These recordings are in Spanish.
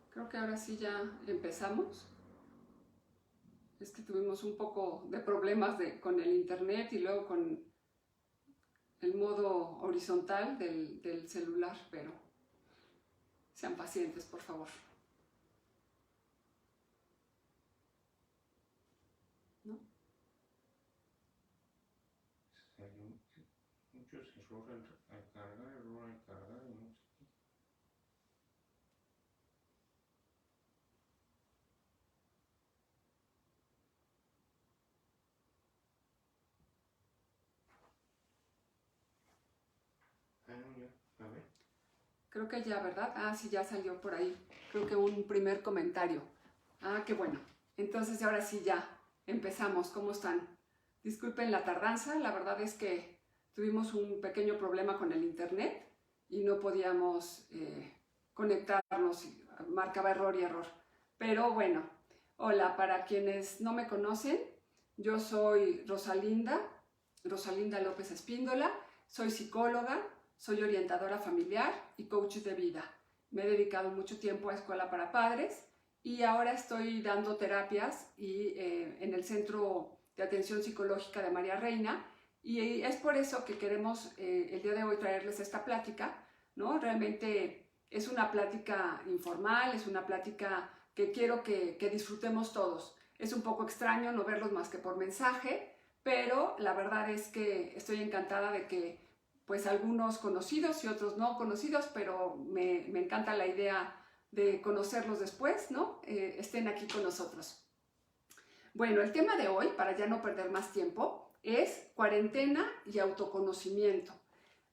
Creo que ahora sí ya empezamos. Es que tuvimos un poco de problemas con el internet y luego con el modo horizontal del celular, pero sean pacientes, por favor. ¿No? Hay muchos errores al cargar, error al cargar y no sé qué. Ah, no, ya. A ver. Creo que ya, ¿verdad? Ah, sí, ya salió por ahí. Creo que un primer comentario. Ah, qué bueno. Entonces ahora sí ya empezamos. ¿Cómo están? Disculpen la tardanza. La verdad es que tuvimos un pequeño problema con el internet y no podíamos conectarnos. Marcaba error y error. Pero bueno, hola, para quienes no me conocen, yo soy Rosalinda López Espíndola. Soy psicóloga, soy orientadora familiar y coach de vida. Me he dedicado mucho tiempo a escuela para padres y ahora estoy dando terapias en el Centro de Atención Psicológica de María Reina, y es por eso que queremos el día de hoy traerles esta plática, ¿no? Realmente es una plática informal, es una plática que quiero que disfrutemos todos. Es un poco extraño no verlos más que por mensaje, pero la verdad es que estoy encantada de que pues algunos conocidos y otros no conocidos, pero me encanta la idea de conocerlos después, ¿no? Estén aquí con nosotros. Bueno, el tema de hoy, para ya no perder más tiempo, es cuarentena y autoconocimiento,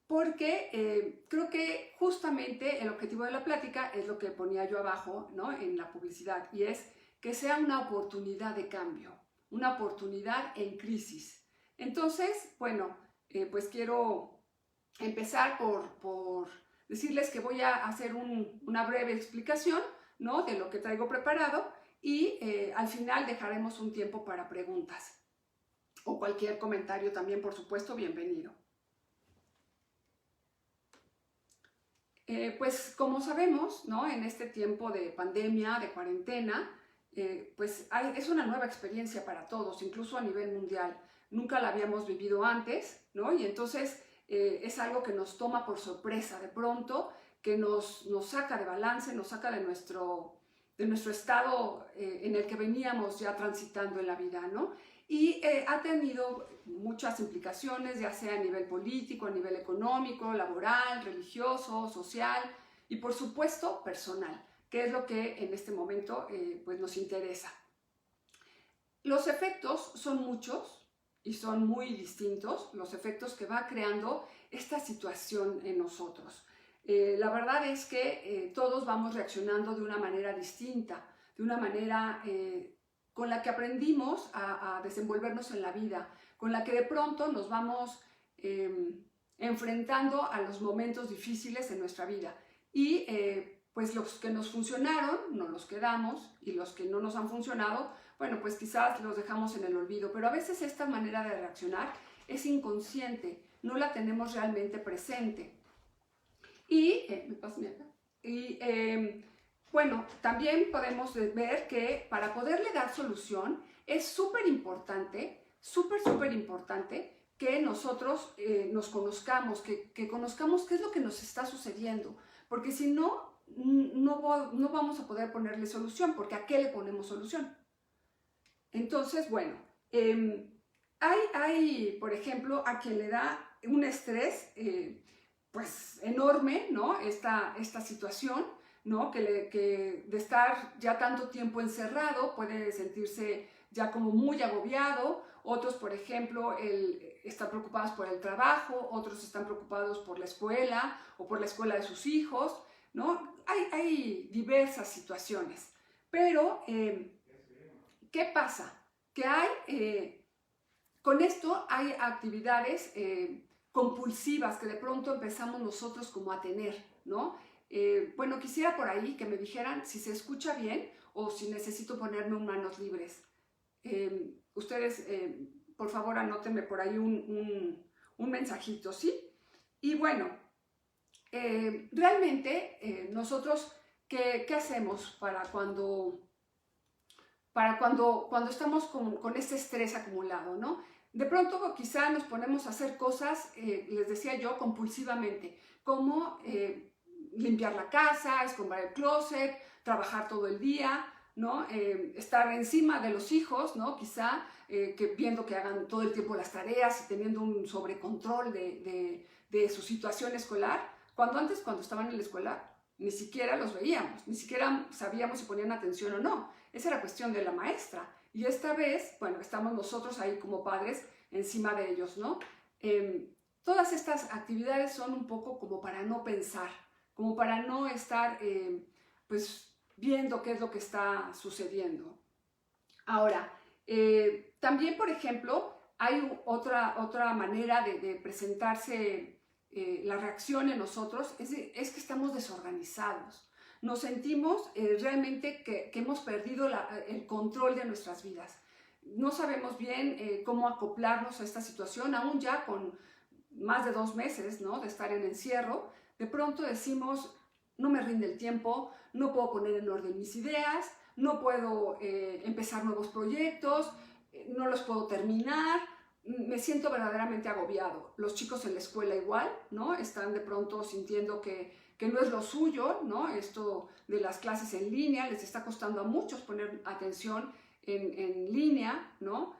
porque creo que justamente el objetivo de la plática es lo que ponía yo abajo, ¿no? En la publicidad, y es que sea una oportunidad de cambio, una oportunidad en crisis. Entonces, bueno, pues quiero empezar por decirles que voy a hacer una breve explicación, ¿no? De lo que traigo preparado, y al final dejaremos un tiempo para preguntas o cualquier comentario también, por supuesto, bienvenido. Pues como sabemos, ¿no? En este tiempo de pandemia, de cuarentena, pues es una nueva experiencia para todos, incluso a nivel mundial. Nunca la habíamos vivido antes, ¿no? Y entonces es algo que nos toma por sorpresa de pronto, que nos saca de balance, nos saca de nuestro estado en el que veníamos ya transitando en la vida, ¿no? Y ha tenido muchas implicaciones, ya sea a nivel político, a nivel económico, laboral, religioso, social y por supuesto personal, que es lo que en este momento pues nos interesa. Los efectos son muchos y son muy distintos, los efectos que va creando esta situación en nosotros. La verdad es que todos vamos reaccionando de una manera distinta, de una manera con la que aprendimos a desenvolvernos en la vida, con la que de pronto nos vamos enfrentando a los momentos difíciles en nuestra vida. Y pues los que nos funcionaron, nos los quedamos, y los que no nos han funcionado, bueno, pues quizás los dejamos en el olvido. Pero a veces esta manera de reaccionar es inconsciente, no la tenemos realmente presente. Y, bueno, también podemos ver que para poderle dar solución es súper importante que nosotros nos conozcamos, que conozcamos qué es lo que nos está sucediendo, porque si no, no vamos a poder ponerle solución, porque ¿a qué le ponemos solución? Entonces, bueno, hay, por ejemplo, a quien le da un estrés pues enorme, ¿no? Esta situación, ¿no? Que de estar ya tanto tiempo encerrado puede sentirse ya como muy agobiado. Otros, por ejemplo, están preocupados por el trabajo, otros están preocupados por la escuela o por la escuela de sus hijos, ¿no? Hay diversas situaciones, pero ¿qué pasa? Que con esto hay actividades compulsivas que de pronto empezamos nosotros como a tener, ¿no? Bueno, quisiera por ahí que me dijeran si se escucha bien o si necesito ponerme manos libres. Ustedes, por favor, anótenme por ahí un mensajito, ¿sí? Y bueno, realmente nosotros ¿qué hacemos cuando estamos con este estrés acumulado, ¿no? De pronto quizá nos ponemos a hacer cosas, les decía yo, compulsivamente, como limpiar la casa, escombrar el closet, trabajar todo el día, ¿no? Estar encima de los hijos, ¿no? Quizá viendo que hagan todo el tiempo las tareas y teniendo un sobrecontrol de su situación escolar, cuando estaban en la escuela ni siquiera los veíamos, ni siquiera sabíamos si ponían atención o no. Esa era cuestión de la maestra. Y esta vez, bueno, estamos nosotros ahí como padres encima de ellos, ¿no? Todas estas actividades son un poco como para no pensar, como para no estar, pues, viendo qué es lo que está sucediendo. Ahora, también, por ejemplo, hay otra manera de presentarse la reacción en nosotros, es que estamos desorganizados. Nos sentimos realmente que hemos perdido el control de nuestras vidas. No sabemos bien cómo acoplarnos a esta situación, aún ya con más de 2 meses, ¿no?, de estar en encierro. De pronto decimos, no me rinde el tiempo, no puedo poner en orden mis ideas, no puedo empezar nuevos proyectos, no los puedo terminar, me siento verdaderamente agobiado. Los chicos en la escuela igual, ¿no? Están de pronto sintiendo que no es lo suyo, ¿no? Esto de las clases en línea, les está costando a muchos poner atención en línea, ¿no?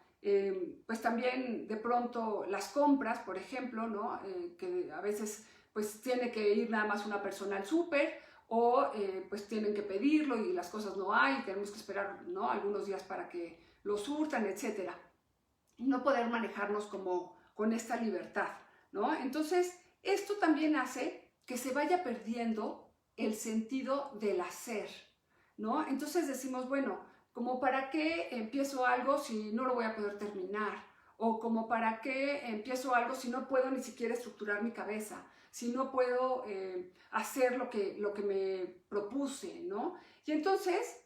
Pues también de pronto las compras, por ejemplo, ¿no? Que a veces pues tiene que ir nada más una persona al súper, o pues tienen que pedirlo y las cosas no hay, tenemos que esperar, ¿no?, algunos días para que lo surtan, etc. No poder manejarnos como con esta libertad, ¿no? Entonces, esto también hace que se vaya perdiendo el sentido del hacer, ¿no? Entonces decimos, bueno, ¿como para qué empiezo algo si no lo voy a poder terminar? O como para qué empiezo algo si no puedo ni siquiera estructurar mi cabeza, si no puedo hacer lo que me propuse, ¿no? Y entonces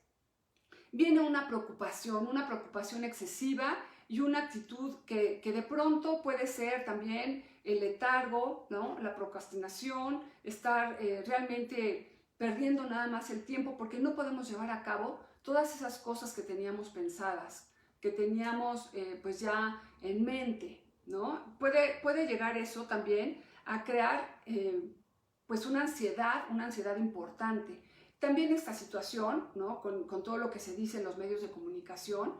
viene una preocupación excesiva y una actitud que de pronto puede ser también el letargo, ¿no?, la procrastinación, estar realmente perdiendo nada más el tiempo porque no podemos llevar a cabo todas esas cosas que teníamos pensadas, que teníamos pues ya en mente, ¿no? Puede llegar eso también a crear pues una ansiedad importante. También esta situación, ¿no?, con todo lo que se dice en los medios de comunicación,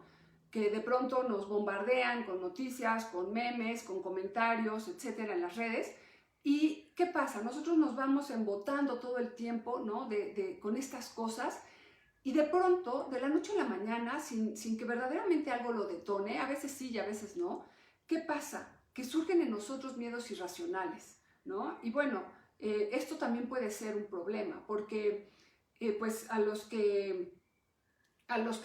que de pronto nos bombardean con noticias, con memes, con comentarios, etcétera, en las redes. ¿Y qué pasa? Nosotros nos vamos embotando todo el tiempo, ¿no?, con estas cosas, y de pronto, de la noche a la mañana, sin que verdaderamente algo lo detone, a veces sí y a veces no, ¿qué pasa? Que surgen en nosotros miedos irracionales, ¿no? Y bueno, esto también puede ser un problema, porque pues a los que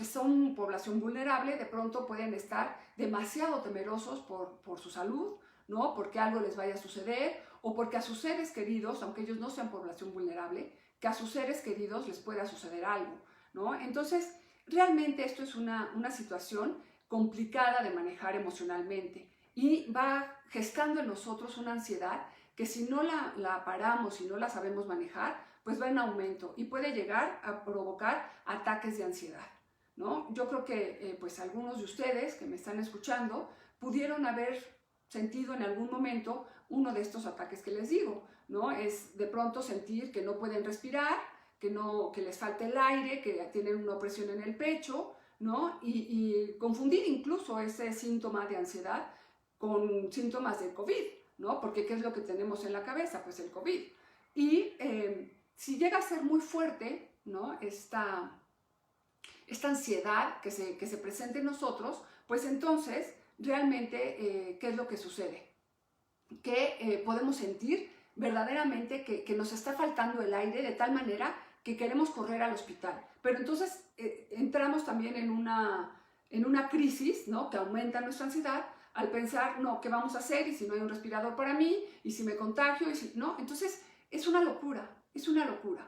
son población vulnerable, de pronto pueden estar demasiado temerosos por su salud, ¿no?, porque algo les vaya a suceder, o porque a sus seres queridos, aunque ellos no sean población vulnerable, que a sus seres queridos les pueda suceder algo, ¿no? Entonces, realmente esto es una situación complicada de manejar emocionalmente y va gestando en nosotros una ansiedad que si no la paramos, si no la sabemos manejar, pues va en aumento y puede llegar a provocar ataques de ansiedad, ¿no? Yo creo que pues algunos de ustedes que me están escuchando pudieron haber sentido en algún momento uno de estos ataques que les digo, ¿no? Es de pronto sentir que no pueden respirar, que les falta el aire, que tienen una opresión en el pecho, ¿no? Y confundir incluso ese síntoma de ansiedad con síntomas de COVID, ¿no? Porque ¿qué es lo que tenemos en la cabeza? Pues el COVID. Y si llega a ser muy fuerte, ¿no?, esta ansiedad que se presenta en nosotros, pues entonces realmente, ¿qué es lo que sucede? Que podemos sentir verdaderamente que nos está faltando el aire de tal manera que queremos correr al hospital. Pero entonces entramos también en una crisis, ¿no?, que aumenta nuestra ansiedad al pensar, no, ¿qué vamos a hacer? Y si no hay un respirador para mí, y si me contagio, y si no, entonces es una locura, es una locura.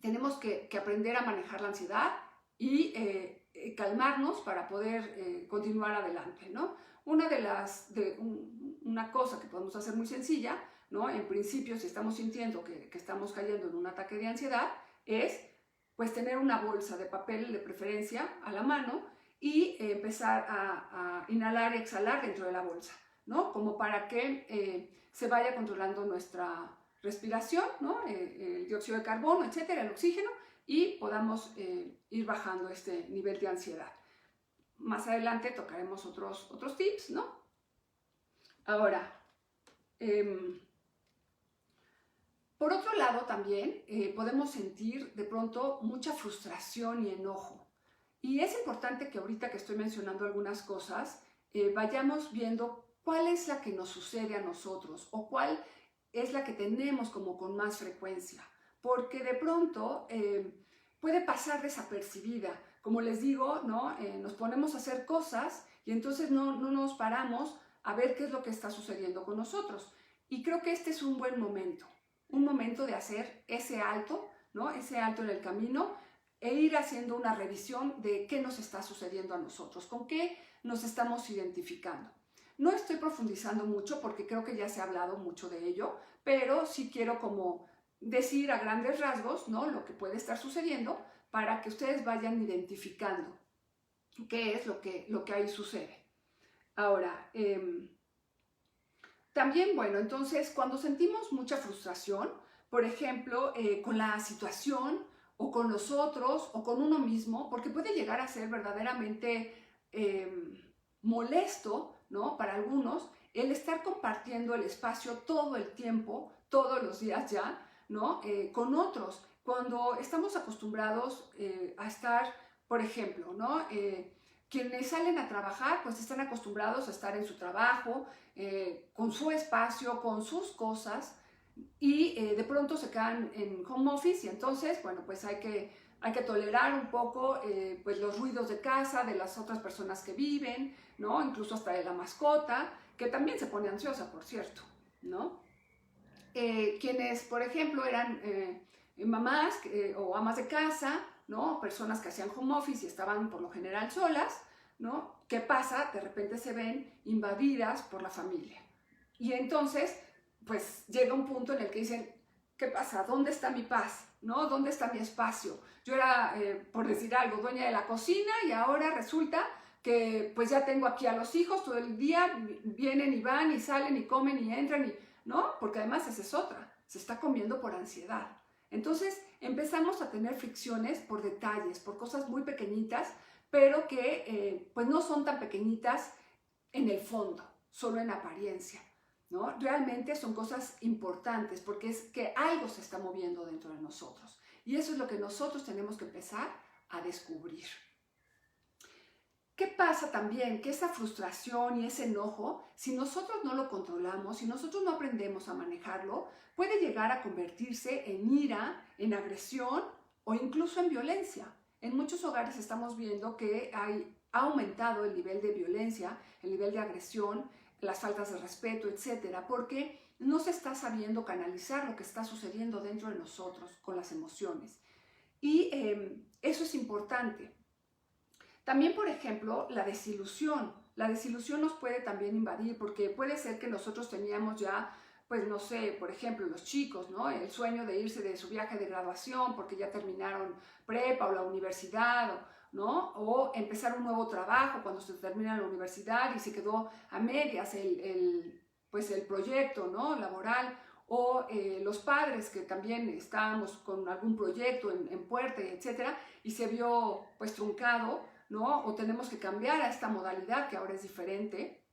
Tenemos que aprender a manejar la ansiedad y calmarnos para poder continuar adelante, ¿no? Una cosa que podemos hacer muy sencilla, ¿no?, en principio, si estamos sintiendo que estamos cayendo en un ataque de ansiedad, es pues tener una bolsa de papel de preferencia a la mano y empezar a inhalar y exhalar dentro de la bolsa, ¿no? Como para que se vaya controlando nuestra respiración, ¿no? El dióxido de carbono, etcétera, el oxígeno, y podamos ir bajando este nivel de ansiedad. Más adelante tocaremos otros tips, ¿no? Ahora, por otro lado también podemos sentir de pronto mucha frustración y enojo. Y es importante que ahorita que estoy mencionando algunas cosas, vayamos viendo cuál es la que nos sucede a nosotros o cuál es la que tenemos como con más frecuencia. Porque de pronto puede pasar desapercibida. Como les digo, ¿no? Nos ponemos a hacer cosas y entonces no nos paramos a ver qué es lo que está sucediendo con nosotros. Y creo que este es un buen momento de hacer ese alto, ¿no? Ese alto en el camino e ir haciendo una revisión de qué nos está sucediendo a nosotros, con qué nos estamos identificando. No estoy profundizando mucho porque creo que ya se ha hablado mucho de ello, pero sí quiero como decir a grandes rasgos, ¿no? Lo que puede estar sucediendo para que ustedes vayan identificando qué es lo que ahí sucede. Ahora, también, bueno, entonces cuando sentimos mucha frustración, por ejemplo, con la situación o con los otros o con uno mismo, porque puede llegar a ser verdaderamente molesto, ¿no? Para algunos, el estar compartiendo el espacio todo el tiempo, todos los días ya, ¿no? Con otros, cuando estamos acostumbrados a estar, por ejemplo, ¿no? Quienes salen a trabajar, pues están acostumbrados a estar en su trabajo, con su espacio, con sus cosas, y de pronto se quedan en home office y entonces, bueno, pues hay que tolerar un poco pues los ruidos de casa, de las otras personas que viven, ¿no? Incluso hasta de la mascota, que también se pone ansiosa, por cierto, ¿no? Quienes, por ejemplo, eran mamás o amas de casa, ¿no? Personas que hacían home office y estaban por lo general solas, ¿no? ¿Qué pasa? De repente se ven invadidas por la familia. Y entonces, pues llega un punto en el que dicen, ¿qué pasa? ¿Dónde está mi paz? ¿No? ¿Dónde está mi espacio? Yo era, por decir algo, dueña de la cocina y ahora resulta que pues ya tengo aquí a los hijos todo el día, vienen y van y salen y comen y entran y, ¿no? Porque además esa es otra, se está comiendo por ansiedad. Entonces empezamos a tener fricciones por detalles, por cosas muy pequeñitas, pero que pues no son tan pequeñitas en el fondo, solo en apariencia, ¿no? Realmente son cosas importantes porque es que algo se está moviendo dentro de nosotros. Y eso es lo que nosotros tenemos que empezar a descubrir. ¿Qué pasa también? Que esa frustración y ese enojo, si nosotros no lo controlamos, si nosotros no aprendemos a manejarlo, puede llegar a convertirse en ira, en agresión o incluso en violencia. En muchos hogares estamos viendo que ha aumentado el nivel de violencia, el nivel de agresión, las faltas de respeto, etcétera, porque no se está sabiendo canalizar lo que está sucediendo dentro de nosotros con las emociones. Y eso es importante. También, por ejemplo, la desilusión. La desilusión nos puede también invadir porque puede ser que nosotros teníamos ya, pues no sé, por ejemplo, los chicos, ¿no? El sueño de irse de su viaje de graduación porque ya terminaron prepa o la universidad, ¿no? O empezar un nuevo trabajo cuando se termina la universidad y se quedó a medias pues el proyecto, ¿no? Laboral. O los padres que también estábamos con algún proyecto en puerta, etcétera, y se vio pues truncado, ¿no? O tenemos que cambiar a esta modalidad que ahora es diferente.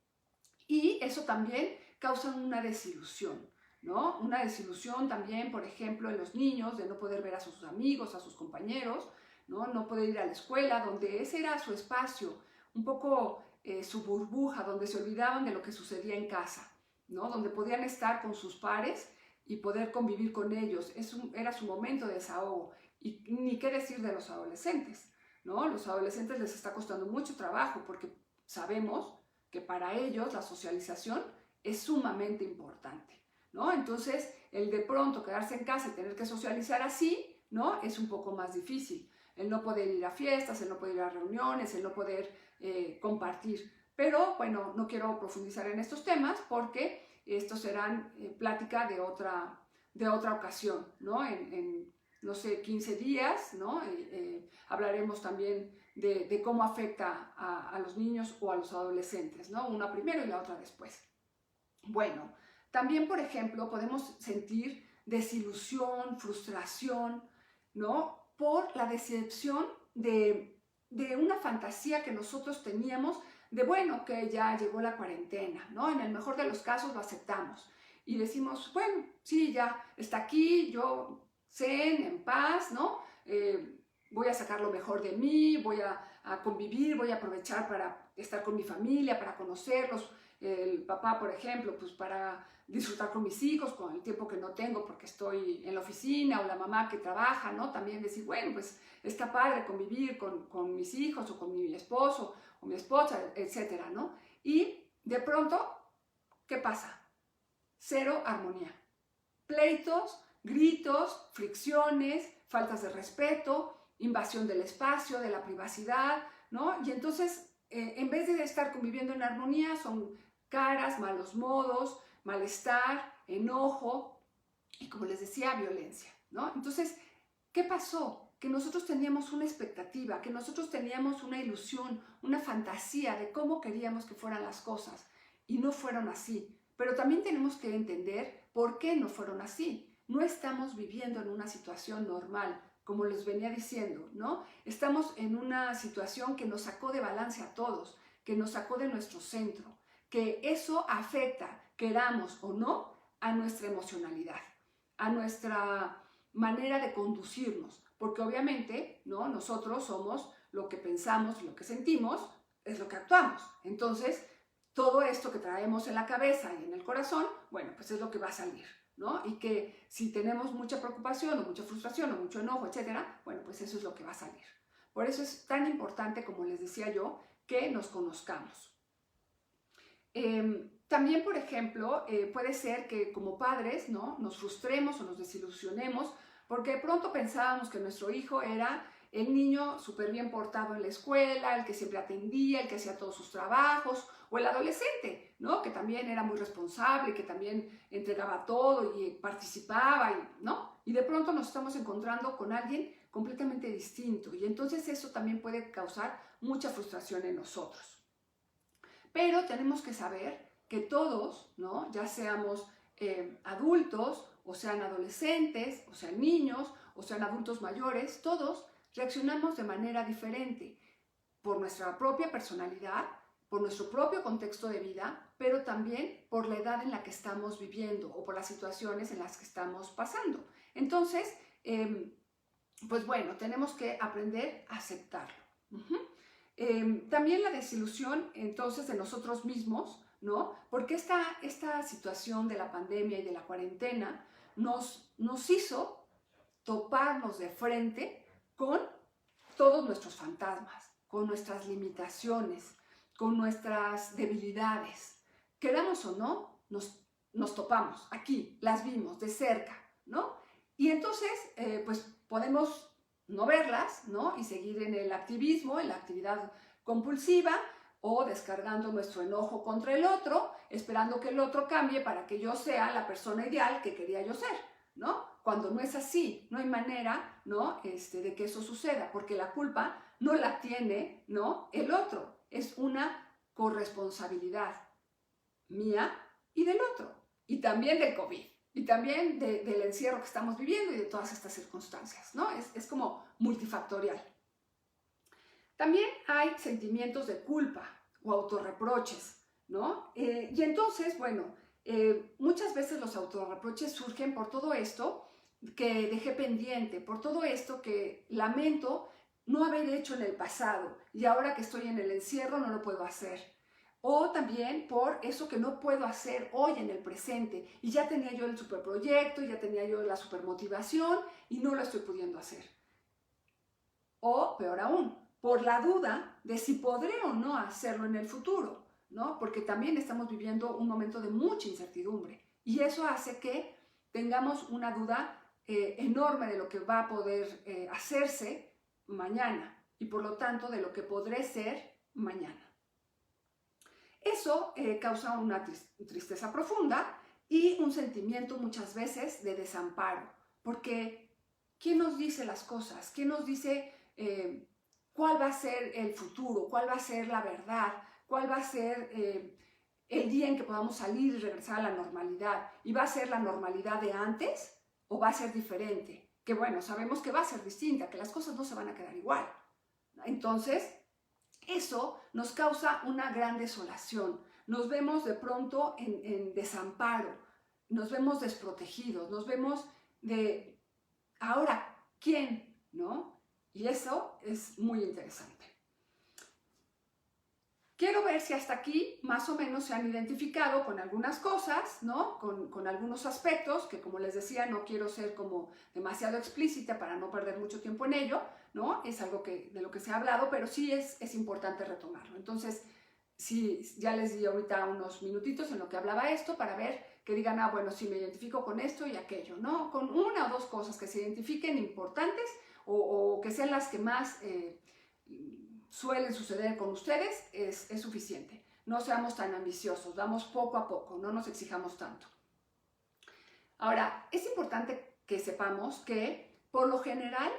Y eso también causa una desilusión, ¿no? Una desilusión también, por ejemplo, en los niños de no poder ver a sus amigos, a sus compañeros, ¿no? No poder ir a la escuela, donde ese era su espacio, un poco su burbuja, donde se olvidaban de lo que sucedía en casa, ¿no? Donde podían estar con sus pares y poder convivir con ellos. Era su momento de desahogo. Y ni qué decir de los adolescentes, ¿no? Los adolescentes les está costando mucho trabajo porque sabemos que para ellos la socialización es sumamente importante, ¿no? Entonces, el de pronto quedarse en casa y tener que socializar así, ¿no? Es un poco más difícil. El no poder ir a fiestas, el no poder ir a reuniones, el no poder compartir. Pero, bueno, no quiero profundizar en estos temas porque estos serán plática de otra ocasión, ¿no? En no sé, 15 días, ¿no? Hablaremos también de cómo afecta a los niños o a los adolescentes, ¿no? Una primero y la otra después. Bueno, también, por ejemplo, podemos sentir desilusión, frustración, ¿no? Por la decepción de una fantasía que nosotros teníamos de, bueno, que ya llegó la cuarentena, ¿no? En el mejor de los casos lo aceptamos y decimos, bueno, sí, ya está aquí, yo zen, en paz, ¿no? Voy a sacar lo mejor de mí, voy a convivir, voy a aprovechar para estar con mi familia, para conocerlos, el papá, por ejemplo, pues para disfrutar con mis hijos, con el tiempo que no tengo porque estoy en la oficina, o la mamá que trabaja, ¿no? También decir, bueno, pues está padre convivir con mis hijos o con mi esposo o mi esposa, etcétera, ¿no? Y de pronto, ¿qué pasa? Cero armonía. Pleitos, gritos, fricciones, faltas de respeto, invasión del espacio, de la privacidad, ¿no? Y entonces, en vez de estar conviviendo en armonía, son caras, malos modos, malestar, enojo y, como les decía, violencia, ¿no? Entonces, ¿qué pasó? Que nosotros teníamos una expectativa, que nosotros teníamos una ilusión, una fantasía de cómo queríamos que fueran las cosas y no fueron así. Pero también tenemos que entender por qué no fueron así. No estamos viviendo en una situación normal, como les venía diciendo, ¿no? Estamos en una situación que nos sacó de balance a todos, que nos sacó de nuestro centro, que eso afecta, queramos o no, a nuestra emocionalidad, a nuestra manera de conducirnos, porque obviamente, ¿no? Nosotros somos lo que pensamos, lo que sentimos, es lo que actuamos. Entonces, todo esto que traemos en la cabeza y en el corazón, bueno, pues es lo que va a salir, ¿no? Y que si tenemos mucha preocupación o mucha frustración o mucho enojo, etcétera, bueno, pues eso es lo que va a salir. Por eso es tan importante, como les decía yo, que nos conozcamos. También, por ejemplo, puede ser que como padres, ¿no? Nos frustremos o nos desilusionemos porque de pronto pensábamos que nuestro hijo era el niño súper bien portado en la escuela, el que siempre atendía, el que hacía todos sus trabajos, o el adolescente, ¿no? Que también era muy responsable, que también entregaba todo y participaba, ¿no? Y de pronto nos estamos encontrando con alguien completamente distinto y entonces eso también puede causar mucha frustración en nosotros. Pero tenemos que saber que todos, ¿no? Ya seamos adultos, o sean adolescentes, o sean niños, o sean adultos mayores, todos reaccionamos de manera diferente por nuestra propia personalidad, por nuestro propio contexto de vida, pero también por la edad en la que estamos viviendo o por las situaciones en las que estamos pasando. Entonces, pues bueno, tenemos que aprender a aceptarlo. También la desilusión entonces de nosotros mismos, ¿no? Porque esta situación de la pandemia y de la cuarentena nos hizo toparnos de frente con todos nuestros fantasmas, con nuestras limitaciones, con nuestras debilidades. Queramos o no, nos topamos aquí, las vimos de cerca, ¿no? Y entonces, pues podemos no verlas, ¿no? Y seguir en el activismo, en la actividad compulsiva, o descargando nuestro enojo contra el otro, esperando que el otro cambie para que yo sea la persona ideal que quería yo ser, ¿no? Cuando no es así, no hay manera, ¿no? De que eso suceda, porque la culpa no la tiene, ¿no? El otro, es una corresponsabilidad mía y del otro, y también del COVID, y también del encierro que estamos viviendo y de todas estas circunstancias, ¿no? Es como multifactorial. También hay sentimientos de culpa o autorreproches, ¿no? Y entonces, bueno, muchas veces los autorreproches surgen por todo esto que dejé pendiente, por todo esto que lamento no haber hecho en el pasado y ahora que estoy en el encierro no lo puedo hacer. O también por eso que no puedo hacer hoy en el presente y ya tenía yo el superproyecto, ya tenía yo la supermotivación y no lo estoy pudiendo hacer. O peor aún, por la duda de si podré o no hacerlo en el futuro, ¿no? Porque también estamos viviendo un momento de mucha incertidumbre y eso hace que tengamos una duda enorme de lo que va a poder hacerse mañana y por lo tanto de lo que podré ser mañana. Eso causa una tristeza profunda y un sentimiento muchas veces de desamparo, porque ¿quién nos dice las cosas? ¿Quién nos dice cuál va a ser el futuro? ¿Cuál va a ser la verdad? ¿Cuál va a ser el día en que podamos salir y regresar a la normalidad? ¿Y va a ser la normalidad de antes o va a ser diferente? Que bueno, sabemos que va a ser distinta, que las cosas no se van a quedar igual. Entonces, eso nos causa una gran desolación. Nos vemos de pronto en desamparo, nos vemos desprotegidos, nos vemos de, ahora, ¿quién? ¿No? Y eso es muy interesante. Quiero ver si hasta aquí más o menos se han identificado con algunas cosas, ¿no? Con algunos aspectos que, como les decía, no quiero ser como demasiado explícita para no perder mucho tiempo en ello, ¿no? Es algo de lo que se ha hablado, pero sí es importante retomarlo. Entonces, sí, ya les di ahorita unos minutitos en lo que hablaba esto para ver que digan, ah, bueno, sí, me identifico con esto y aquello, ¿no? Con una o dos cosas que se identifiquen importantes o que sean las que más suelen suceder con ustedes, es suficiente. No seamos tan ambiciosos, vamos poco a poco, no nos exijamos tanto. Ahora, es importante que sepamos que, por lo general,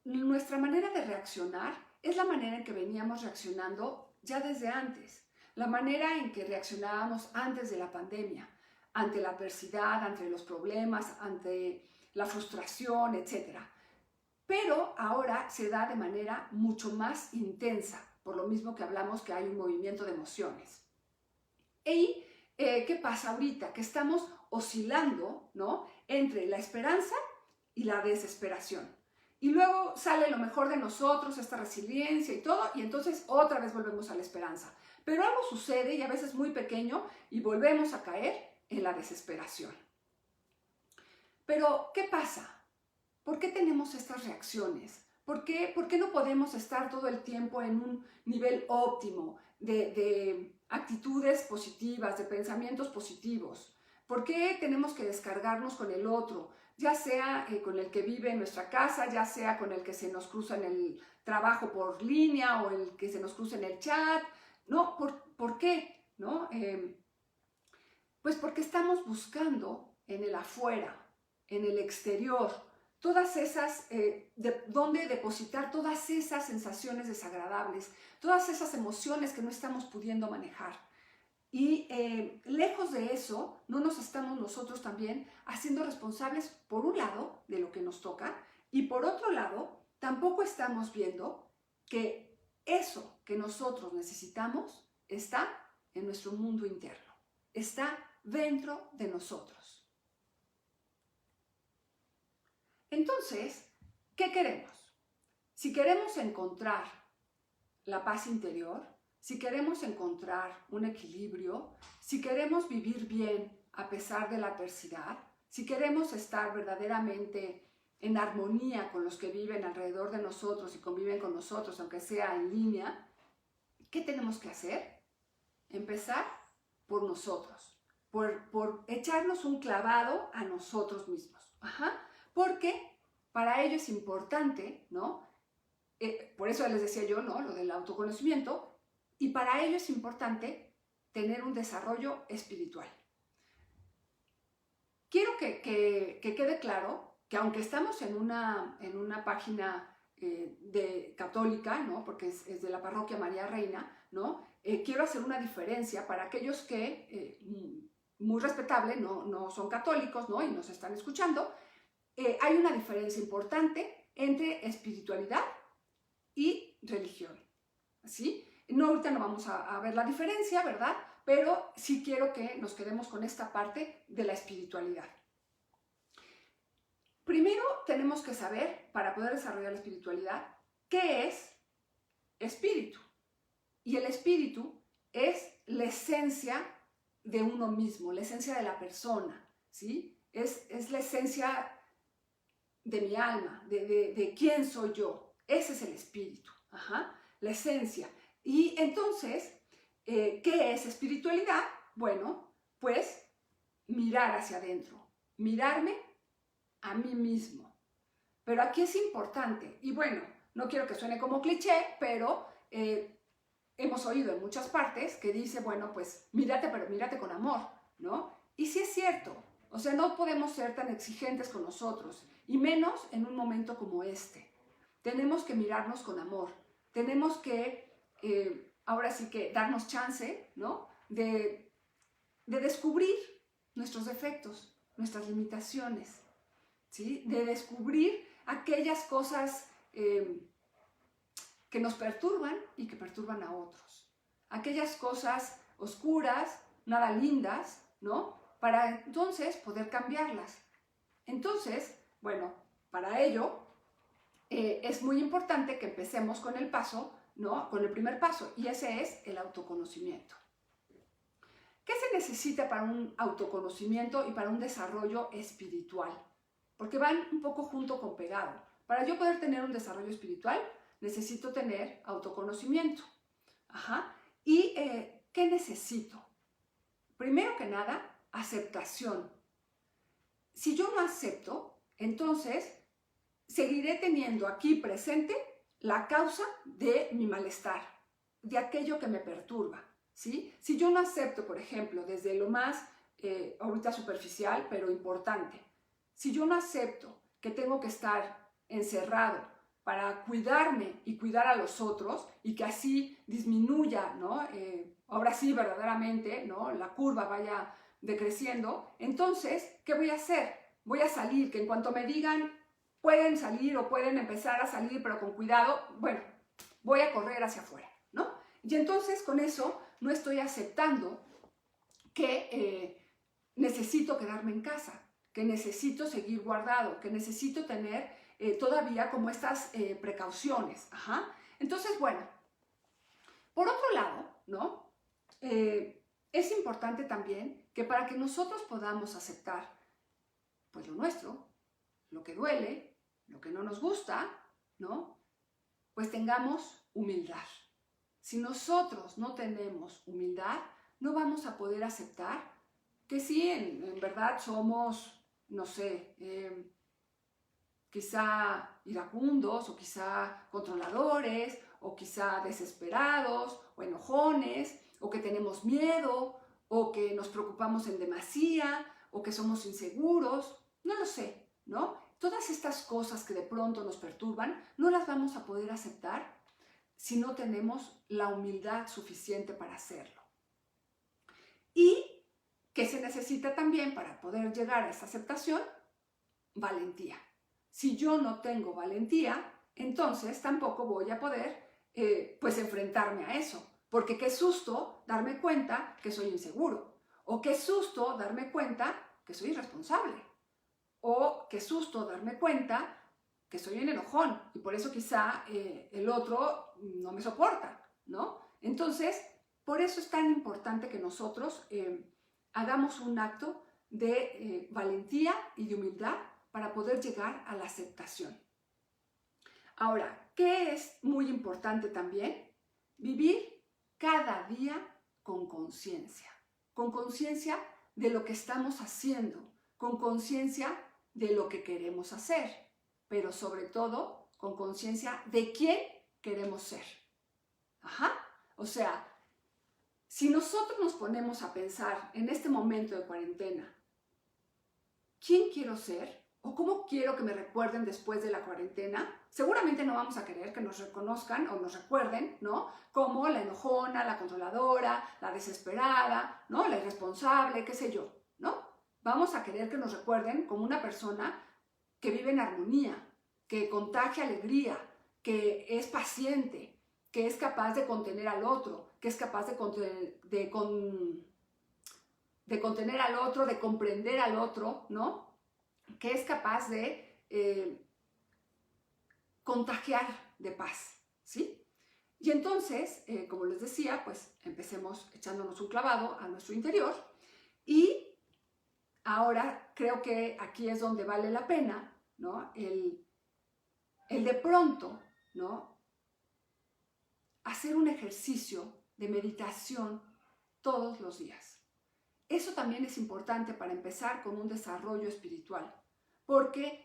nuestra manera de reaccionar es la manera en que veníamos reaccionando ya desde antes, la manera en que reaccionábamos antes de la pandemia, ante la adversidad, ante los problemas, ante la frustración, etc. Pero ahora se da de manera mucho más intensa, por lo mismo que hablamos que hay un movimiento de emociones. ¿Y qué pasa ahorita? Que estamos oscilando, ¿no?, entre la esperanza y la desesperación. Y luego sale lo mejor de nosotros, esta resiliencia y todo, y entonces otra vez volvemos a la esperanza. Pero algo sucede, y a veces muy pequeño, y volvemos a caer en la desesperación. Pero, ¿qué pasa? ¿Por qué tenemos estas reacciones? ¿Por qué no podemos estar todo el tiempo en un nivel óptimo de actitudes positivas, de pensamientos positivos? ¿Por qué tenemos que descargarnos con el otro? Ya sea con el que vive en nuestra casa, ya sea con el que se nos cruza en el trabajo por línea o el que se nos cruza en el chat. ¿No? ¿Por qué? ¿No? Pues porque estamos buscando en el afuera, en el exterior, todas esas, dónde depositar todas esas sensaciones desagradables, todas esas emociones que no estamos pudiendo manejar. Y lejos de eso, no nos estamos nosotros también haciendo responsables, por un lado, de lo que nos toca, y por otro lado, tampoco estamos viendo que eso que nosotros necesitamos está en nuestro mundo interno, está dentro de nosotros. Entonces, ¿qué queremos? Si queremos encontrar la paz interior, si queremos encontrar un equilibrio, si queremos vivir bien a pesar de la adversidad, si queremos estar verdaderamente en armonía con los que viven alrededor de nosotros y conviven con nosotros, aunque sea en línea, ¿qué tenemos que hacer? Empezar por nosotros, por echarnos un clavado a nosotros mismos. Porque para ello es importante, ¿no? Por eso les decía yo, ¿no?, lo del autoconocimiento, y para ello es importante tener un desarrollo espiritual. Quiero que quede claro que aunque estamos en una página católica, ¿no?, porque es de la parroquia María Reina, ¿no?, quiero hacer una diferencia para aquellos que, muy respetable, no son católicos, ¿no?, y nos están escuchando. Hay una diferencia importante entre espiritualidad y religión, ¿sí? No, ahorita no vamos a ver la diferencia, ¿verdad? Pero sí quiero que nos quedemos con esta parte de la espiritualidad. Primero tenemos que saber, para poder desarrollar la espiritualidad, qué es espíritu. Y el espíritu es la esencia de uno mismo, la esencia de la persona, ¿sí? Es la esencia de mi alma, de quién soy yo. Ese es el espíritu, la esencia. Y entonces, ¿qué es espiritualidad? Bueno, pues mirar hacia adentro, mirarme a mí mismo. Pero aquí es importante, y bueno, no quiero que suene como cliché, pero hemos oído en muchas partes que dice, bueno, pues mírate, pero mírate con amor, ¿no? Y sí es cierto, o sea, no podemos ser tan exigentes con nosotros y menos en un momento como este. Tenemos que mirarnos con amor, tenemos que, ahora sí que darnos chance, ¿no? de descubrir nuestros defectos, nuestras limitaciones, ¿sí? De descubrir aquellas cosas que nos perturban y que perturban a otros. Aquellas cosas oscuras, nada lindas, ¿no? Para entonces poder cambiarlas. Entonces, bueno, para ello es muy importante que empecemos con el paso, ¿no? Con el primer paso, y ese es el autoconocimiento. ¿Qué se necesita para un autoconocimiento y para un desarrollo espiritual? Porque van un poco junto con pegado. Para yo poder tener un desarrollo espiritual, necesito tener autoconocimiento. Ajá. ¿Y qué necesito? Primero que nada, aceptación. Si yo no acepto, entonces seguiré teniendo aquí presente la causa de mi malestar, de aquello que me perturba, ¿sí? Si yo no acepto, por ejemplo, desde lo más ahorita superficial, pero importante, si yo no acepto que tengo que estar encerrado para cuidarme y cuidar a los otros y que así disminuya, ¿no? Ahora sí, verdaderamente, ¿no? La curva vaya decreciendo, entonces, ¿qué voy a hacer? Voy a salir, que en cuanto me digan pueden salir o pueden empezar a salir, pero con cuidado, bueno, voy a correr hacia afuera, ¿no? Y entonces con eso no estoy aceptando que necesito quedarme en casa, que necesito seguir guardado, que necesito tener todavía como estas precauciones. Ajá. Entonces, bueno, por otro lado, ¿no? Es importante también que para que nosotros podamos aceptar pues lo nuestro, lo que duele, lo que no nos gusta, ¿no? Pues tengamos humildad. Si nosotros no tenemos humildad, no vamos a poder aceptar que sí, en verdad somos, no sé, quizá iracundos, o quizá controladores, o quizá desesperados, o enojones, o que tenemos miedo, o que nos preocupamos en demasía, o que somos inseguros, no lo sé, ¿no? Todas estas cosas que de pronto nos perturban, no las vamos a poder aceptar si no tenemos la humildad suficiente para hacerlo. Y que se necesita también para poder llegar a esta aceptación, valentía. Si yo no tengo valentía, entonces tampoco voy a poder pues enfrentarme a eso. Porque qué susto darme cuenta que soy inseguro. O qué susto darme cuenta que soy irresponsable. O qué susto darme cuenta que soy un enojón y por eso quizá el otro no me soporta, ¿no? Entonces, por eso es tan importante que nosotros hagamos un acto de valentía y de humildad para poder llegar a la aceptación. Ahora, ¿qué es muy importante también? Vivir cada día con conciencia de lo que estamos haciendo, con conciencia de lo que queremos hacer, pero sobre todo con conciencia de quién queremos ser. Ajá. O sea, si nosotros nos ponemos a pensar en este momento de cuarentena, ¿quién quiero ser? ¿O cómo quiero que me recuerden después de la cuarentena? Seguramente no vamos a querer que nos reconozcan o nos recuerden, ¿no? Como la enojona, la controladora, la desesperada, ¿no? La irresponsable, qué sé yo, ¿no? Vamos a querer que nos recuerden como una persona que vive en armonía, que contagia alegría, que es paciente, que es capaz de contener al otro, que es capaz de contener al otro, de comprender al otro, ¿no? Que es capaz de contagiar de paz, ¿sí? Y entonces, como les decía, pues empecemos echándonos un clavado a nuestro interior y ahora creo que aquí es donde vale la pena, ¿no? El de pronto, ¿no? Hacer un ejercicio de meditación todos los días. Eso también es importante para empezar con un desarrollo espiritual, porque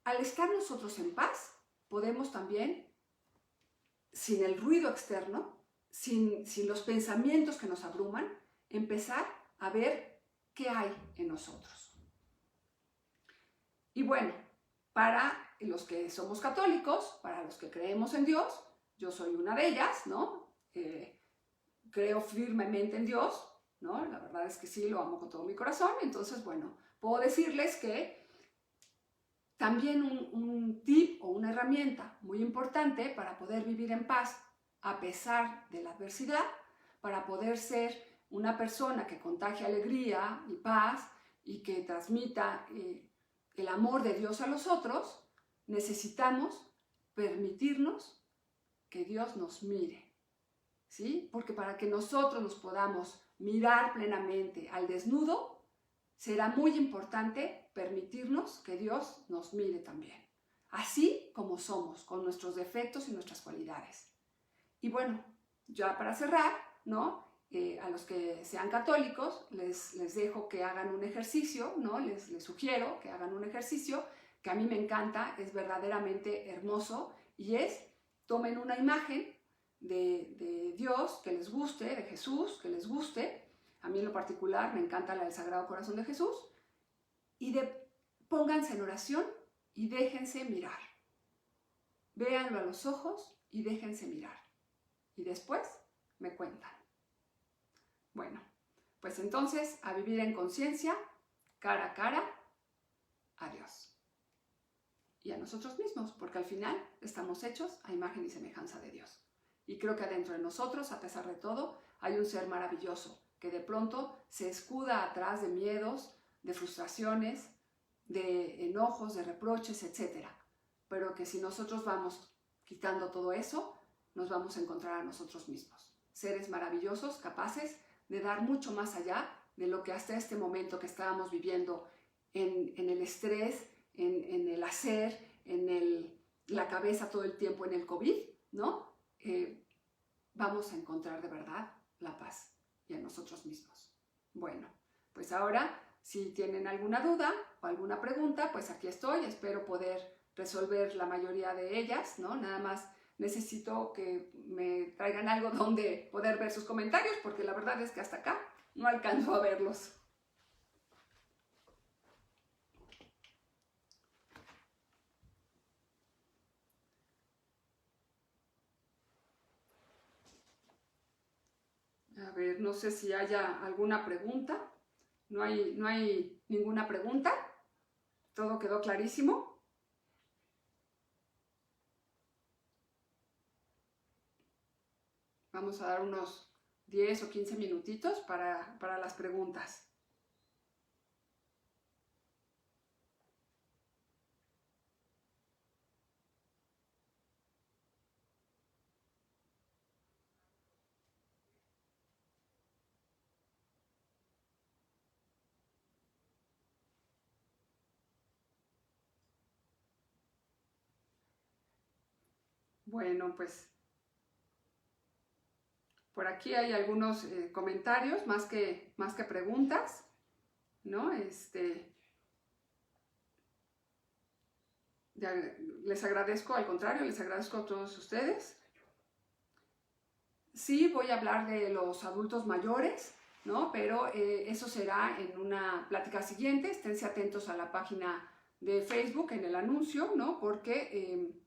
al estar nosotros en paz, podemos también, sin el ruido externo, sin los pensamientos que nos abruman, empezar a ver qué hay en nosotros. Y bueno, para los que somos católicos, para los que creemos en Dios, yo soy una de ellas, ¿no? Creo firmemente en Dios, ¿no? La verdad es que sí, lo amo con todo mi corazón. Entonces, bueno, puedo decirles que también un tip o una herramienta muy importante para poder vivir en paz a pesar de la adversidad, para poder ser una persona que contagie alegría y paz y que transmita el amor de Dios a los otros, necesitamos permitirnos que Dios nos mire, ¿sí? Porque para que nosotros nos podamos mirar plenamente al desnudo, será muy importante permitirnos que Dios nos mire también, así como somos, con nuestros defectos y nuestras cualidades. Y bueno, ya para cerrar, ¿no? A los que sean católicos, les dejo que hagan un ejercicio, ¿no? Les sugiero que hagan un ejercicio que a mí me encanta, es verdaderamente hermoso, y es, tomen una imagen de Dios que les guste, de Jesús que les guste. A mí en lo particular me encanta la del Sagrado Corazón de Jesús, y pónganse en oración y déjense mirar. Véanlo a los ojos y déjense mirar. Y después me cuentan. Bueno, pues entonces a vivir en conciencia, cara a cara, a Dios. Y a nosotros mismos, porque al final estamos hechos a imagen y semejanza de Dios. Y creo que adentro de nosotros, a pesar de todo, hay un ser maravilloso que de pronto se escuda atrás de miedos, de frustraciones, de enojos, de reproches, etc. Pero que si nosotros vamos quitando todo eso, nos vamos a encontrar a nosotros mismos. Seres maravillosos, capaces de dar mucho más allá de lo que hasta este momento que estábamos viviendo en el estrés, en el hacer, la cabeza todo el tiempo en el COVID, ¿no? Vamos a encontrar de verdad la paz y a nosotros mismos. Bueno, pues ahora, si tienen alguna duda o alguna pregunta, pues aquí estoy. Espero poder resolver la mayoría de ellas, ¿no? Nada más necesito que me traigan algo donde poder ver sus comentarios, porque la verdad es que hasta acá no alcanzo a verlos. A ver, no sé si haya alguna pregunta. No hay ninguna pregunta. Todo quedó clarísimo. Vamos a dar unos 10 o 15 minutitos para las preguntas. Bueno, pues por aquí hay algunos comentarios más que preguntas, ¿no? Les agradezco, al contrario, les agradezco a todos ustedes. Sí, voy a hablar de los adultos mayores, ¿no? Pero eso será en una plática siguiente. Esténse atentos a la página de Facebook, en el anuncio, ¿no? Porque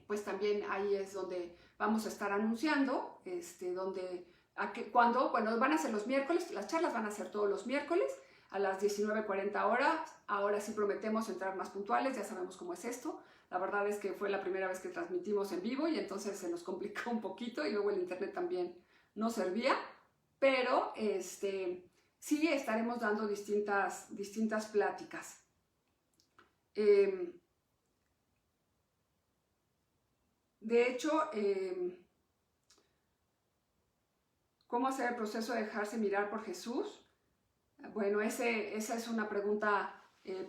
pues también ahí es donde vamos a estar anunciando, cuando van a ser los miércoles, las charlas van a ser todos los miércoles a las 19:40 horas. Ahora sí prometemos entrar más puntuales, ya sabemos cómo es esto. La verdad es que fue la primera vez que transmitimos en vivo y entonces se nos complicó un poquito, y luego el internet también no servía, pero sí estaremos dando distintas pláticas. De hecho, ¿cómo hacer el proceso de dejarse mirar por Jesús? Bueno, esa es una pregunta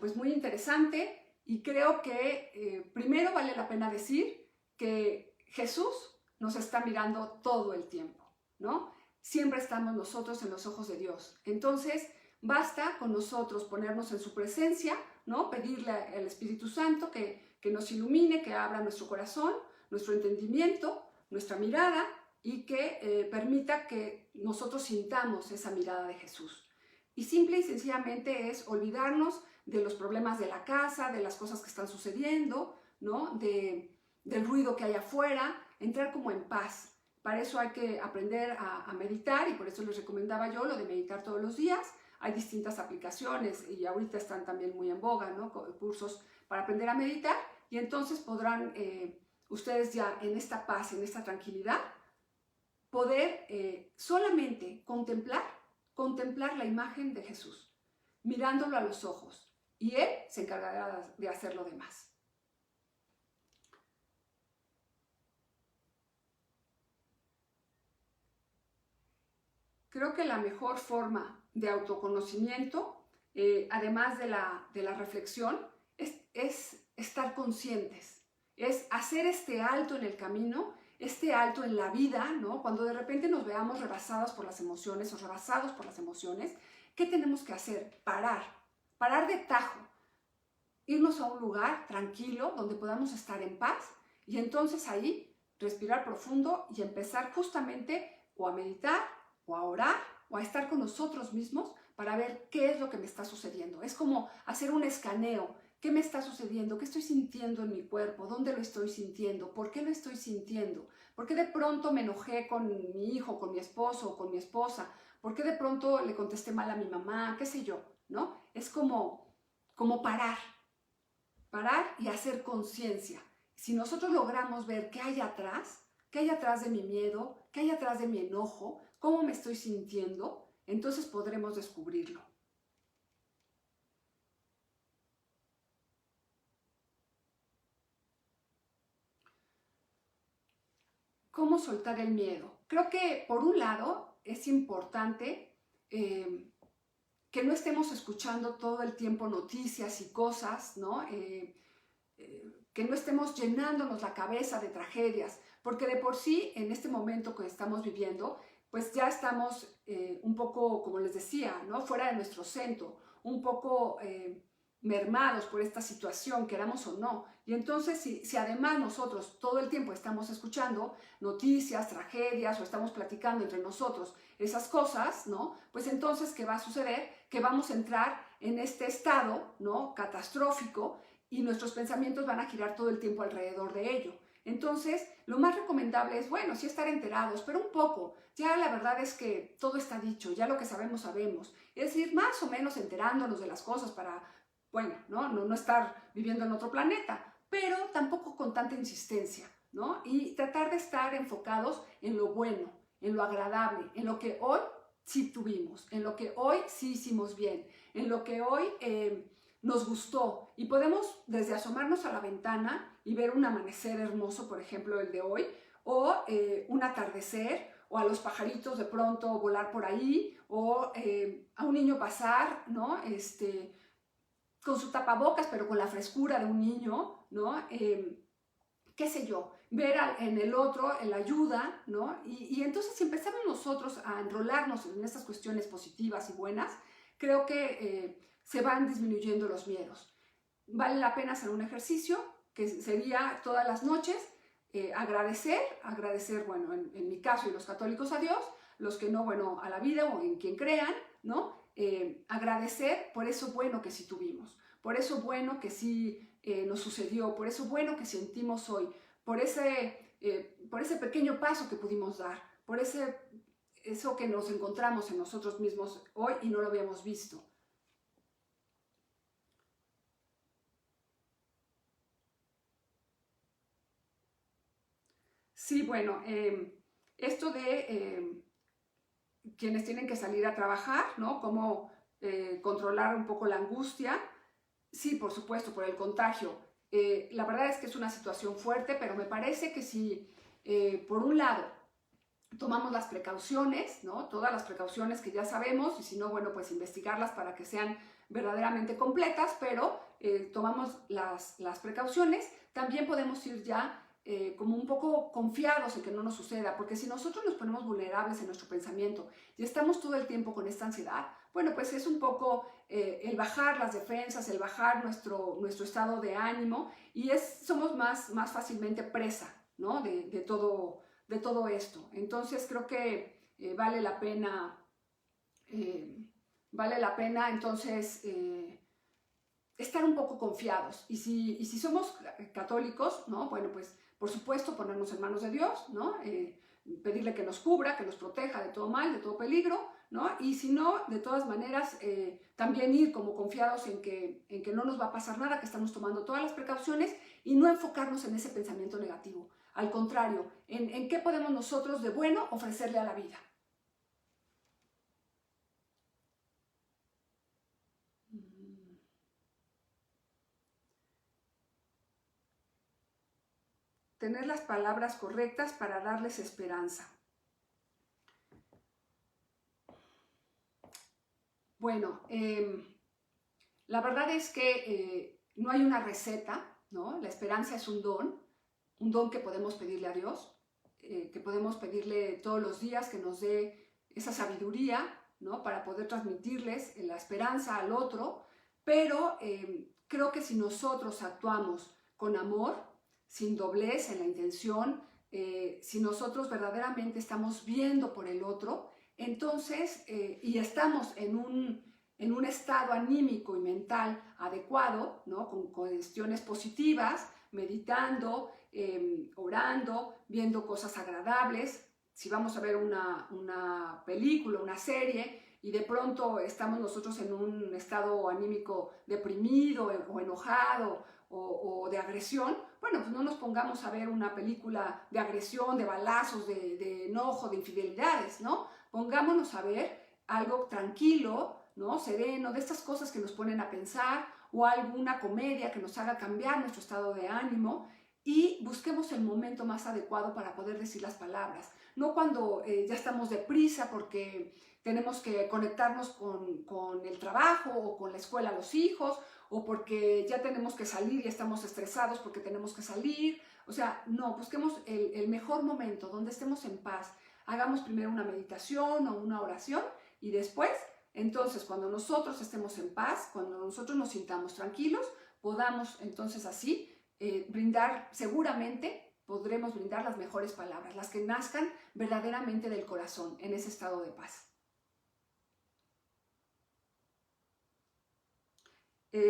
pues muy interesante, y creo que primero vale la pena decir que Jesús nos está mirando todo el tiempo, ¿no? Siempre estamos nosotros en los ojos de Dios. Entonces, basta con nosotros ponernos en su presencia, ¿no? Pedirle al Espíritu Santo que nos ilumine, que abra nuestro corazón, nuestro entendimiento, nuestra mirada, y que permita que nosotros sintamos esa mirada de Jesús. Y simple y sencillamente es olvidarnos de los problemas de la casa, de las cosas que están sucediendo, ¿no? Del ruido que hay afuera, entrar como en paz. Para eso hay que aprender a meditar y por eso les recomendaba yo lo de meditar todos los días. Hay distintas aplicaciones y ahorita están también muy en boga, ¿no? Cursos para aprender a meditar y entonces podrán ustedes ya en esta paz, en esta tranquilidad, poder solamente contemplar la imagen de Jesús, mirándolo a los ojos y Él se encargará de hacer lo demás. Creo que la mejor forma de autoconocimiento, además de la reflexión, es estar conscientes, es hacer este alto en el camino, este alto en la vida, ¿no? Cuando de repente nos veamos rebasadas por las emociones o rebasados por las emociones, ¿qué tenemos que hacer? Parar de tajo, irnos a un lugar tranquilo donde podamos estar en paz y entonces ahí respirar profundo y empezar justamente o a meditar o a orar o a estar con nosotros mismos para ver qué es lo que me está sucediendo. Es como hacer un escaneo. ¿Qué me está sucediendo? ¿Qué estoy sintiendo en mi cuerpo? ¿Dónde lo estoy sintiendo? ¿Por qué lo estoy sintiendo? ¿Por qué de pronto me enojé con mi hijo, con mi esposo o con mi esposa? ¿Por qué de pronto le contesté mal a mi mamá? ¿Qué sé yo? ¿No? Es como parar y hacer conciencia. Si nosotros logramos ver qué hay atrás de mi miedo, qué hay atrás de mi enojo, cómo me estoy sintiendo, entonces podremos descubrirlo. ¿Cómo soltar el miedo? Creo que por un lado es importante que no estemos escuchando todo el tiempo noticias y cosas, ¿no? Que no estemos llenándonos la cabeza de tragedias, porque de por sí en este momento que estamos viviendo, pues ya estamos un poco, como les decía, ¿no? Fuera de nuestro centro, un poco mermados por esta situación, queramos o no. Y entonces, si además nosotros todo el tiempo estamos escuchando noticias, tragedias, o estamos platicando entre nosotros esas cosas, ¿no? Pues entonces, ¿qué va a suceder? Que vamos a entrar en este estado, ¿no? Catastrófico y nuestros pensamientos van a girar todo el tiempo alrededor de ello. Entonces, lo más recomendable es, bueno, sí estar enterados, pero un poco. Ya la verdad es que todo está dicho, ya lo que sabemos, sabemos. Es decir, más o menos enterándonos de las cosas para, bueno, no estar viviendo en otro planeta, pero tampoco con tanta insistencia, ¿no? Y tratar de estar enfocados en lo bueno, en lo agradable, en lo que hoy sí tuvimos, en lo que hoy sí hicimos bien, en lo que hoy nos gustó. Y podemos desde asomarnos a la ventana y ver un amanecer hermoso, por ejemplo, el de hoy, o un atardecer, o a los pajaritos de pronto volar por ahí, o a un niño pasar, ¿no? Con su tapabocas, pero con la frescura de un niño, ¿no? Qué sé yo, ver en el otro la ayuda, ¿no? Y entonces si empezamos nosotros a enrolarnos en estas cuestiones positivas y buenas, creo que se van disminuyendo los miedos. Vale la pena hacer un ejercicio, que sería todas las noches, agradecer, bueno, en mi caso y los católicos a Dios, los que no, bueno, a la vida o en quien crean, ¿no? Agradecer por eso bueno que sí tuvimos, por eso bueno que sí nos sucedió, por eso bueno que sentimos hoy, por ese pequeño paso que pudimos dar, por eso que nos encontramos en nosotros mismos hoy y no lo habíamos visto. Sí, bueno, esto de quienes tienen que salir a trabajar, ¿no? Cómo controlar un poco la angustia. Sí, por supuesto, por el contagio. La verdad es que es una situación fuerte, pero me parece que si, por un lado, tomamos las precauciones, ¿no? Todas las precauciones que ya sabemos, y si no, bueno, pues investigarlas para que sean verdaderamente completas, pero tomamos las precauciones, también podemos ir ya como un poco confiados en que no nos suceda, porque si nosotros nos ponemos vulnerables en nuestro pensamiento y estamos todo el tiempo con esta ansiedad, bueno, pues es un poco el bajar las defensas, el bajar nuestro estado de ánimo y somos más fácilmente presa, ¿no? de todo esto. Entonces creo que vale la pena entonces estar un poco confiados. Y si somos católicos, ¿no? Bueno, pues por supuesto ponernos en manos de Dios, ¿no? Pedirle que nos cubra, que nos proteja de todo mal, de todo peligro, ¿no? Y si no, de todas maneras, también ir como confiados en que no nos va a pasar nada, que estamos tomando todas las precauciones y no enfocarnos en ese pensamiento negativo. Al contrario, en qué podemos nosotros de bueno ofrecerle a la vida. Tener las palabras correctas para darles esperanza. Bueno, la verdad es que no hay una receta, ¿no? La esperanza es un don que podemos pedirle a Dios, que podemos pedirle todos los días que nos dé esa sabiduría, ¿no? Para poder transmitirles la esperanza al otro, pero creo que si nosotros actuamos con amor, sin doblez en la intención, si nosotros verdaderamente estamos viendo por el otro, entonces, y estamos en un estado anímico y mental adecuado, ¿no? Con cuestiones positivas, meditando, orando, viendo cosas agradables. Si vamos a ver una película, una serie, y de pronto estamos nosotros en un estado anímico deprimido o enojado o de agresión, bueno, pues no nos pongamos a ver una película de agresión, de balazos, de enojo, de infidelidades, ¿no? Pongámonos a ver algo tranquilo, ¿no? Sereno, de estas cosas que nos ponen a pensar, o alguna comedia que nos haga cambiar nuestro estado de ánimo, y busquemos el momento más adecuado para poder decir las palabras. No cuando ya estamos deprisa porque tenemos que conectarnos con el trabajo o con la escuela, los hijos, o porque ya tenemos que salir y estamos estresados porque tenemos que salir. O sea, no, busquemos el mejor momento donde estemos en paz. Hagamos primero una meditación o una oración y después, entonces, cuando nosotros estemos en paz, cuando nosotros nos sintamos tranquilos, podamos entonces así brindar, seguramente podremos brindar las mejores palabras, las que nazcan verdaderamente del corazón, en ese estado de paz.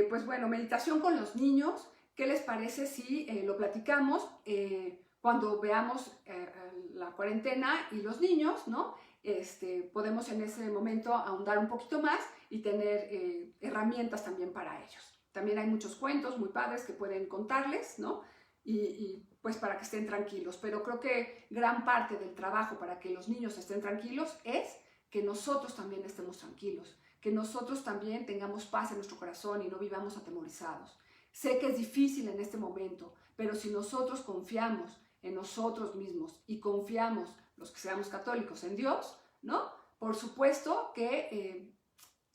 Pues bueno, meditación con los niños. ¿Qué les parece si lo platicamos cuando veamos la cuarentena y los niños, ¿no? Podemos en ese momento ahondar un poquito más y tener herramientas también para ellos. También hay muchos cuentos muy padres que pueden contarles, ¿no? Y pues para que estén tranquilos. Pero creo que gran parte del trabajo para que los niños estén tranquilos es que nosotros también estemos tranquilos, que nosotros también tengamos paz en nuestro corazón y no vivamos atemorizados. Sé que es difícil en este momento, pero si nosotros confiamos en nosotros mismos y confiamos, los que seamos católicos, en Dios, ¿no? Por supuesto que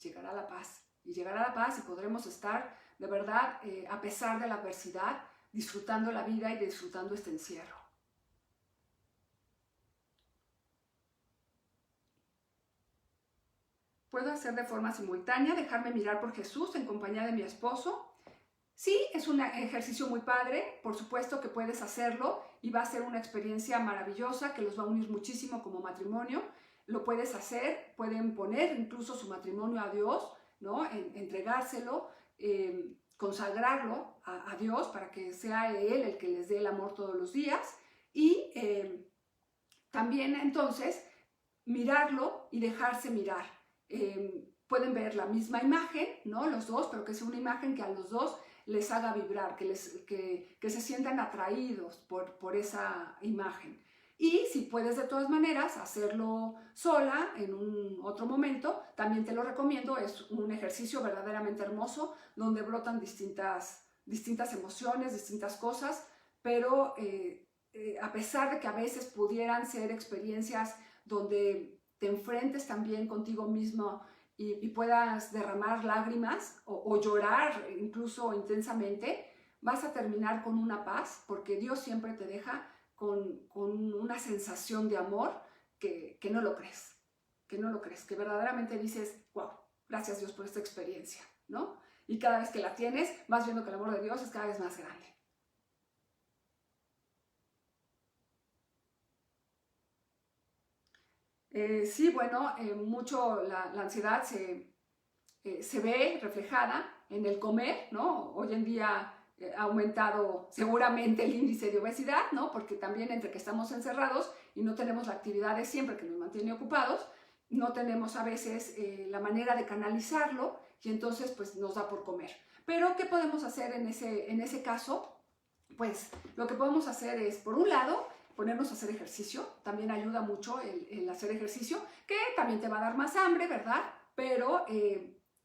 llegará la paz. Y llegará la paz y podremos estar, de verdad, a pesar de la adversidad, disfrutando la vida y disfrutando este encierro. Puedo hacer de forma simultánea, dejarme mirar por Jesús en compañía de mi esposo. Sí, es un ejercicio muy padre, por supuesto que puedes hacerlo y va a ser una experiencia maravillosa que los va a unir muchísimo como matrimonio. Lo puedes hacer, pueden poner incluso su matrimonio a Dios, ¿no? Entregárselo, consagrarlo a Dios para que sea Él el que les dé el amor todos los días y también entonces mirarlo y dejarse mirar. Pueden ver la misma imagen, ¿no? Los dos, pero que sea una imagen que a los dos les haga vibrar, que se sientan atraídos por esa imagen. Y si puedes de todas maneras hacerlo sola en un otro momento, también te lo recomiendo. Es un ejercicio verdaderamente hermoso donde brotan distintas emociones, distintas cosas, pero a pesar de que a veces pudieran ser experiencias donde te enfrentes también contigo mismo y puedas derramar lágrimas o llorar incluso intensamente, vas a terminar con una paz, porque Dios siempre te deja con una sensación de amor que no lo crees, que verdaderamente dices, wow, gracias Dios por esta experiencia, ¿no? Y cada vez que la tienes, vas viendo que el amor de Dios es cada vez más grande. Sí, bueno, mucho la ansiedad se ve reflejada en el comer, ¿no? Hoy en día ha aumentado seguramente el índice de obesidad, ¿no? Porque también entre que estamos encerrados y no tenemos la actividad de siempre que nos mantiene ocupados, no tenemos a veces la manera de canalizarlo y entonces pues nos da por comer. Pero ¿qué podemos hacer en ese caso? Pues lo que podemos hacer es, por un lado, ponernos a hacer ejercicio. También ayuda mucho el hacer ejercicio, que también te va a dar más hambre, ¿verdad? Pero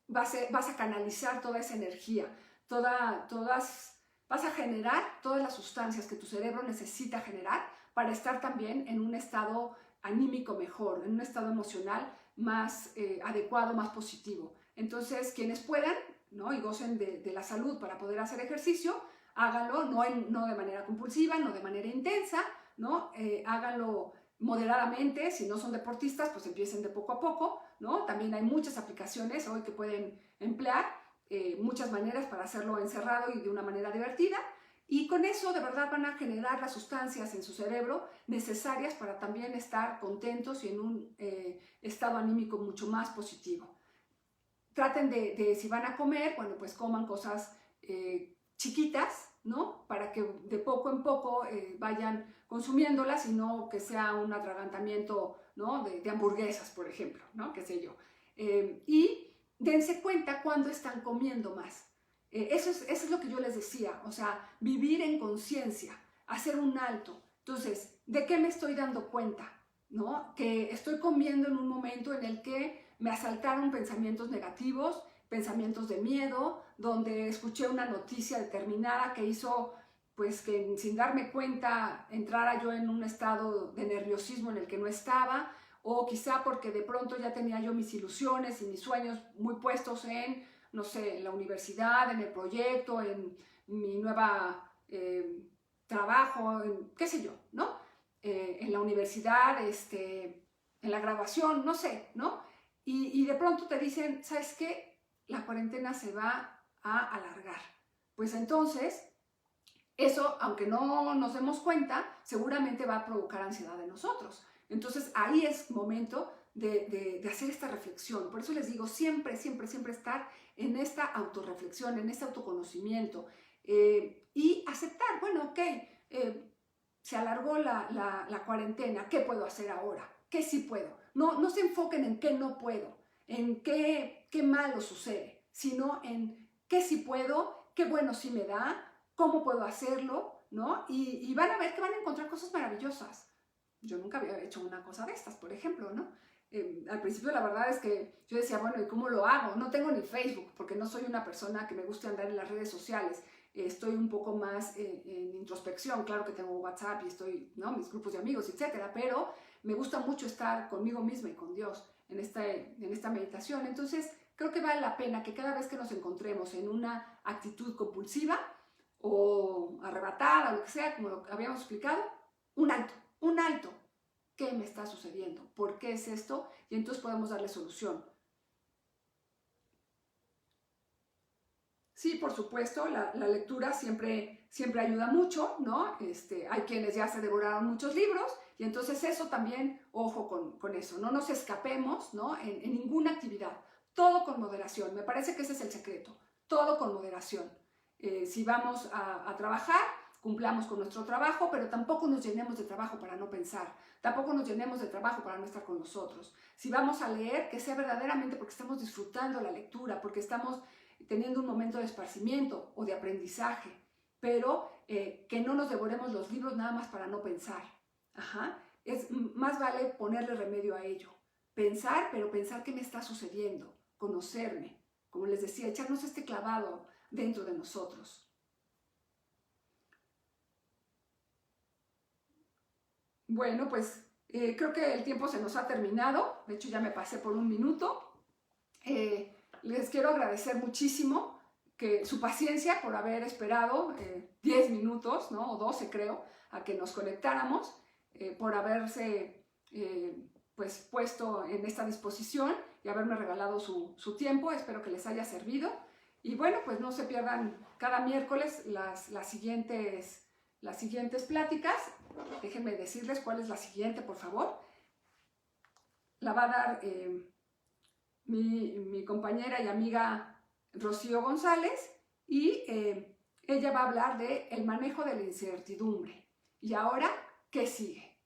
vas a canalizar toda esa energía, vas a generar todas las sustancias que tu cerebro necesita generar para estar también en un estado anímico mejor, en un estado emocional más adecuado, más positivo. Entonces, quienes puedan, ¿no? Y gocen de la salud para poder hacer ejercicio, háganlo, no de manera compulsiva, no de manera intensa, ¿no? Háganlo moderadamente. Si no son deportistas, pues empiecen de poco a poco, ¿no? También hay muchas aplicaciones hoy que pueden emplear, muchas maneras para hacerlo encerrado y de una manera divertida. Y con eso de verdad van a generar las sustancias en su cerebro necesarias para también estar contentos y en un estado anímico mucho más positivo. Traten si van a comer, bueno, pues coman cosas chiquitas, ¿no? Para que de poco en poco vayan consumiéndolas y no que sea un atragantamiento, ¿no? de hamburguesas, por ejemplo, ¿no? Qué sé yo. Y dense cuenta cuando están comiendo más. Eso es lo que yo les decía, o sea, vivir en conciencia, hacer un alto. Entonces, ¿de qué me estoy dando cuenta? ¿No? Que estoy comiendo en un momento en el que me asaltaron pensamientos negativos, pensamientos de miedo, donde escuché una noticia determinada que hizo pues que sin darme cuenta entrara yo en un estado de nerviosismo en el que no estaba, o quizá porque de pronto ya tenía yo mis ilusiones y mis sueños muy puestos en, no sé, en la universidad, en el proyecto, en mi nueva trabajo, en, qué sé yo, ¿no? En la universidad, en la graduación, no sé, ¿no? Y de pronto te dicen, ¿sabes qué? La cuarentena se va a alargar. Pues entonces, eso, aunque no nos demos cuenta, seguramente va a provocar ansiedad en nosotros. Entonces, ahí es momento de hacer esta reflexión. Por eso les digo, siempre, siempre, siempre estar en esta autorreflexión, en este autoconocimiento y aceptar, bueno, ok, se alargó la cuarentena, ¿qué puedo hacer ahora? ¿Qué sí puedo? No se enfoquen en qué no puedo, en qué malo sucede, sino en qué sí puedo, qué bueno sí me da, cómo puedo hacerlo, ¿no? Y van a ver que van a encontrar cosas maravillosas. Yo nunca había hecho una cosa de estas, por ejemplo, ¿no? Al principio la verdad es que yo decía, bueno, ¿y cómo lo hago? No tengo ni Facebook, porque no soy una persona que me guste andar en las redes sociales. Estoy un poco más en introspección, claro que tengo WhatsApp y estoy, ¿no? Mis grupos de amigos, etcétera, pero me gusta mucho estar conmigo misma y con Dios en esta meditación. Entonces, creo que vale la pena que cada vez que nos encontremos en una actitud compulsiva o arrebatada, lo que sea, como lo habíamos explicado, un alto. ¿Qué me está sucediendo? ¿Por qué es esto? Y entonces podemos darle solución. Sí, por supuesto, la lectura siempre ayuda mucho, ¿no? Hay quienes ya se devoraron muchos libros y entonces eso también, ojo con eso, no nos escapemos, ¿no? En ninguna actividad, todo con moderación, me parece que ese es el secreto, todo con moderación. Si vamos a trabajar, cumplamos con nuestro trabajo, pero tampoco nos llenemos de trabajo para no pensar, tampoco nos llenemos de trabajo para no estar con nosotros. Si vamos a leer, que sea verdaderamente porque estamos disfrutando la lectura, porque estamos teniendo un momento de esparcimiento o de aprendizaje, pero que no nos devoremos los libros nada más para no pensar. Más vale ponerle remedio a ello. Pensar, pero pensar qué me está sucediendo, conocerme, como les decía, echarnos este clavado dentro de nosotros. Bueno, pues creo que el tiempo se nos ha terminado, de hecho ya me pasé por un minuto. Les quiero agradecer muchísimo su paciencia por haber esperado 10 minutos, ¿no? O 12 creo, a que nos conectáramos, por haberse pues puesto en esta disposición y haberme regalado su tiempo. Espero que les haya servido. Y bueno, pues no se pierdan cada miércoles las siguientes pláticas. Déjenme decirles cuál es la siguiente, por favor. La va a dar mi compañera y amiga Rocío González, y ella va a hablar de el manejo de la incertidumbre. Y ahora, ¿qué sigue?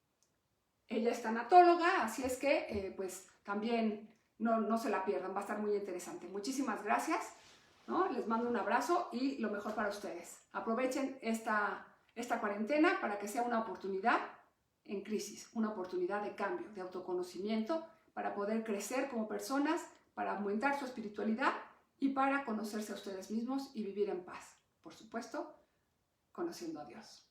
Ella es tanatóloga, así es que pues también no se la pierdan, va a estar muy interesante. Muchísimas gracias, ¿no? Les mando un abrazo y lo mejor para ustedes. Aprovechen esta cuarentena para que sea una oportunidad en crisis, una oportunidad de cambio, de autoconocimiento, para poder crecer como personas, para aumentar su espiritualidad y para conocerse a ustedes mismos y vivir en paz. Por supuesto, conociendo a Dios.